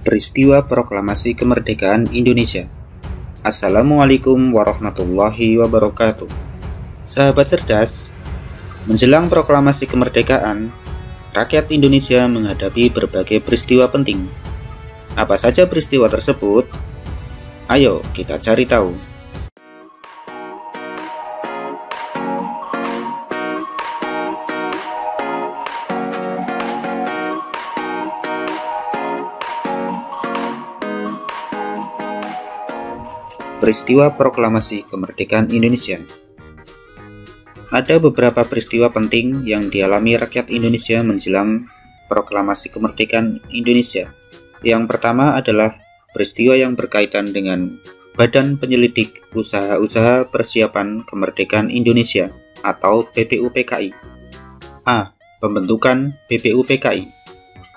Peristiwa Proklamasi Kemerdekaan Indonesia. Assalamualaikum warahmatullahi wabarakatuh. Sahabat cerdas, menjelang proklamasi kemerdekaan, rakyat Indonesia menghadapi berbagai peristiwa penting. Apa saja peristiwa tersebut? Ayo kita cari tahu. Peristiwa Proklamasi Kemerdekaan Indonesia. Ada beberapa peristiwa penting yang dialami rakyat Indonesia menjelang Proklamasi Kemerdekaan Indonesia. Yang pertama adalah peristiwa yang berkaitan dengan Badan Penyelidik Usaha-Usaha Persiapan Kemerdekaan Indonesia atau BPUPKI. A. Pembentukan BPUPKI.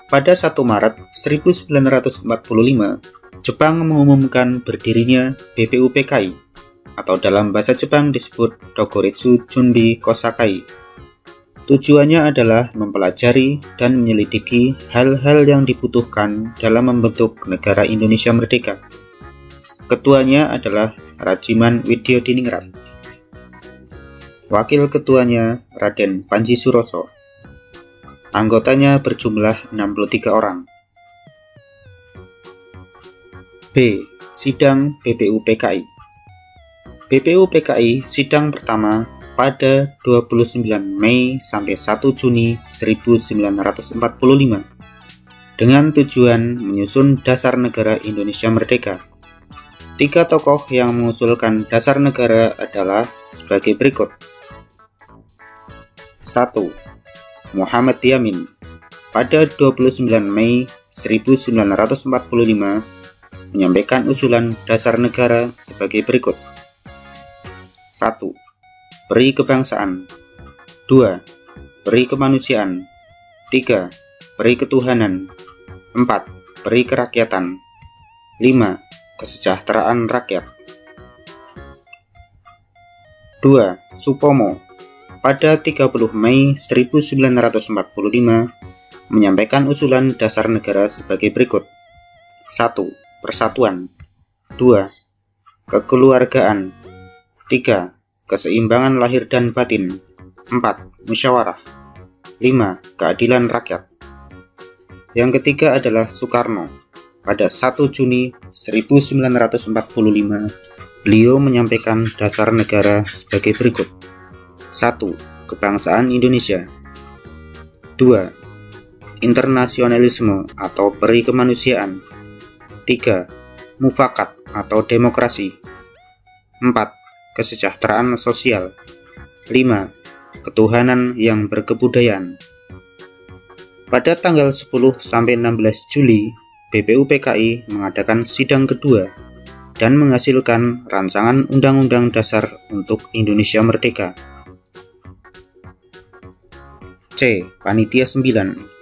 Pada 1 Maret 1945, Jepang mengumumkan berdirinya BPUPKI atau dalam bahasa Jepang disebut Dokuritsu Chunbi Kosakai. Tujuannya adalah mempelajari dan menyelidiki hal-hal yang dibutuhkan dalam membentuk negara Indonesia merdeka. Ketuanya adalah Rajiman Widyodiningrat. Wakil ketuanya Raden Panji Suroso. Anggotanya berjumlah 63 orang. B. Sidang BPUPKI. BPUPKI sidang pertama pada 29 Mei sampai 1 Juni 1945 dengan tujuan menyusun dasar negara Indonesia merdeka. 3 tokoh yang mengusulkan dasar negara adalah sebagai berikut. 1. Muhammad Yamin. Pada 29 Mei 1945 menyampaikan usulan dasar negara sebagai berikut. 1. Peri kebangsaan. 2. Peri kemanusiaan. 3. Peri ketuhanan. 4. Peri kerakyatan. 5. Kesejahteraan rakyat. 2. Supomo. Pada 30 Mei 1945 menyampaikan usulan dasar negara sebagai berikut. 1. Persatuan. 2. Kekeluargaan. 3. Keseimbangan lahir dan batin. 4. Musyawarah. 5. Keadilan rakyat. Yang ketiga adalah Soekarno. Pada 1 Juni 1945, beliau menyampaikan dasar negara sebagai berikut. 1. Kebangsaan Indonesia. 2. Internasionalisme atau peri kemanusiaan. 3. Mufakat atau demokrasi. 4. Kesejahteraan sosial. 5. Ketuhanan yang berkebudayaan. Pada tanggal 10-16 Juli, BPUPKI mengadakan sidang kedua dan menghasilkan rancangan Undang-Undang Dasar untuk Indonesia Merdeka. C. Panitia 9.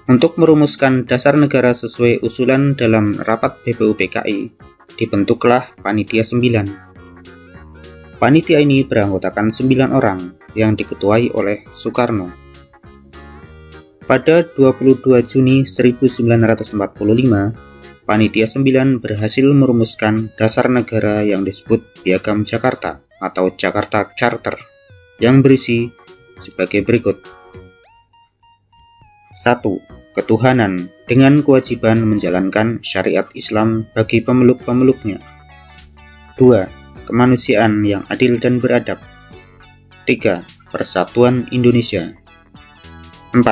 Untuk merumuskan dasar negara sesuai usulan dalam rapat BPUPKI, dibentuklah Panitia 9. Panitia ini beranggotakan 9 orang yang diketuai oleh Soekarno. Pada 22 Juni 1945, Panitia 9 berhasil merumuskan dasar negara yang disebut Piagam Jakarta atau Jakarta Charter yang berisi sebagai berikut. 1. Ketuhanan dengan kewajiban menjalankan syariat Islam bagi pemeluk-pemeluknya. 2. Kemanusiaan yang adil dan beradab. 3. Persatuan Indonesia. 4.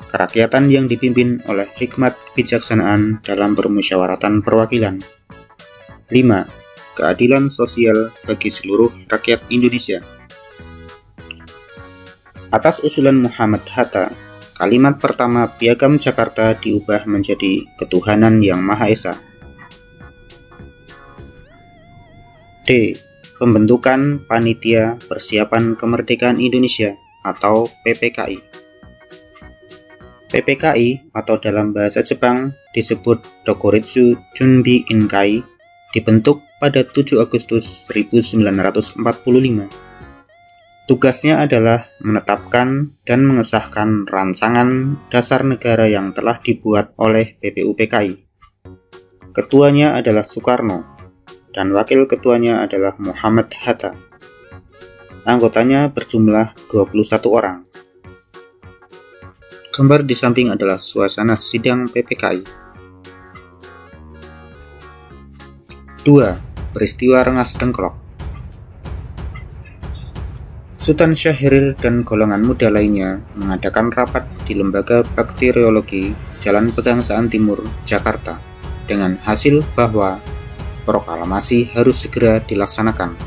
Kerakyatan yang dipimpin oleh hikmat kebijaksanaan dalam permusyawaratan perwakilan. 5. Keadilan sosial bagi seluruh rakyat Indonesia. Atas usulan Muhammad Hatta, kalimat pertama Piagam Jakarta diubah menjadi Ketuhanan yang Maha Esa. D. Pembentukan Panitia Persiapan Kemerdekaan Indonesia atau PPKI. PPKI atau dalam bahasa Jepang disebut Dokuritsu Chunbi Inkai dibentuk pada 7 Agustus 1945. Tugasnya adalah menetapkan dan mengesahkan rancangan dasar negara yang telah dibuat oleh BPUPKI. Ketuanya adalah Soekarno, dan wakil ketuanya adalah Muhammad Hatta. Anggotanya berjumlah 21 orang. Gambar di samping adalah suasana sidang PPKI. 2. Peristiwa Rengas Dengklok. Sultan Syahrir dan golongan muda lainnya mengadakan rapat di Lembaga Bakteriologi Jalan Pegangsaan Timur, Jakarta, dengan hasil bahwa proklamasi harus segera dilaksanakan.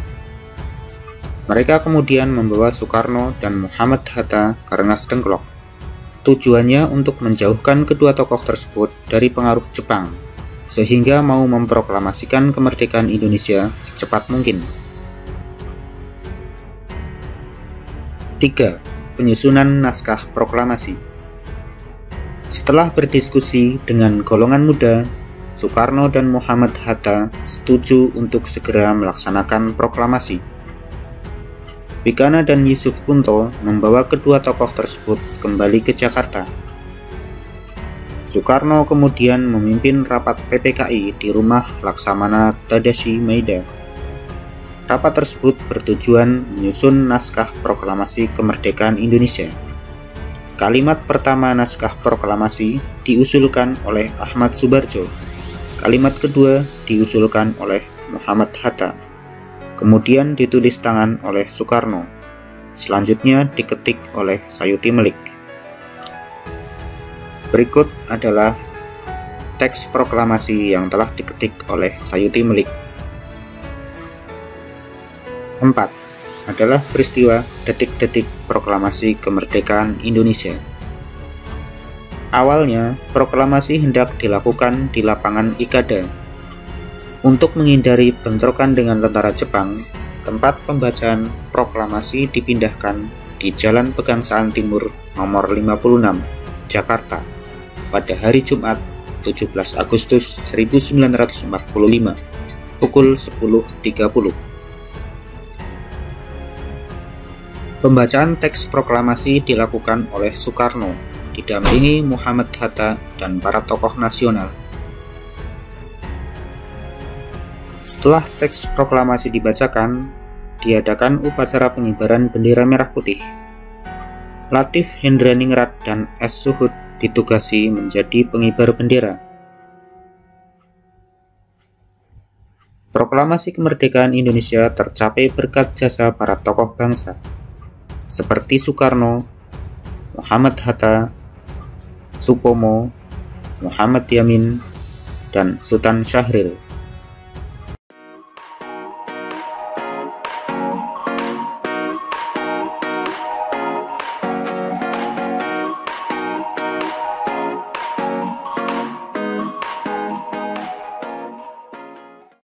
Mereka kemudian membawa Soekarno dan Muhammad Hatta ke Rengas Dengklok. Tujuannya untuk menjauhkan kedua tokoh tersebut dari pengaruh Jepang, sehingga mau memproklamasikan kemerdekaan Indonesia secepat mungkin. 3. Penyusunan naskah proklamasi. Setelah berdiskusi dengan golongan muda, Soekarno dan Muhammad Hatta setuju untuk segera melaksanakan proklamasi. Bikana dan Yusuf Punto membawa kedua tokoh tersebut kembali ke Jakarta. Soekarno kemudian memimpin rapat PPKI di rumah Laksamana Tadashi Maeda. Rapat tersebut bertujuan menyusun naskah proklamasi kemerdekaan Indonesia. Kalimat pertama naskah proklamasi diusulkan oleh Ahmad Subarjo. Kalimat kedua diusulkan oleh Muhammad Hatta. Kemudian ditulis tangan oleh Soekarno. Selanjutnya diketik oleh Sayuti Melik. Berikut adalah teks proklamasi yang telah diketik oleh Sayuti Melik. 4. Adalah peristiwa detik-detik proklamasi kemerdekaan Indonesia. Awalnya, proklamasi hendak dilakukan di lapangan Ikada. Untuk menghindari bentrokan dengan tentara Jepang, tempat pembacaan proklamasi dipindahkan di Jalan Pegangsaan Timur nomor 56, Jakarta, pada hari Jumat 17 Agustus 1945, pukul 10.30. Pembacaan teks proklamasi dilakukan oleh Soekarno, didampingi Muhammad Hatta dan para tokoh nasional. Setelah teks proklamasi dibacakan, diadakan upacara pengibaran bendera merah putih. Latif Hendraningrat dan S. Suhud ditugasi menjadi pengibar bendera. Proklamasi kemerdekaan Indonesia tercapai berkat jasa para tokoh bangsa, seperti Soekarno, Muhammad Hatta, Supomo, Muhammad Yamin, dan Sultan Syahrir.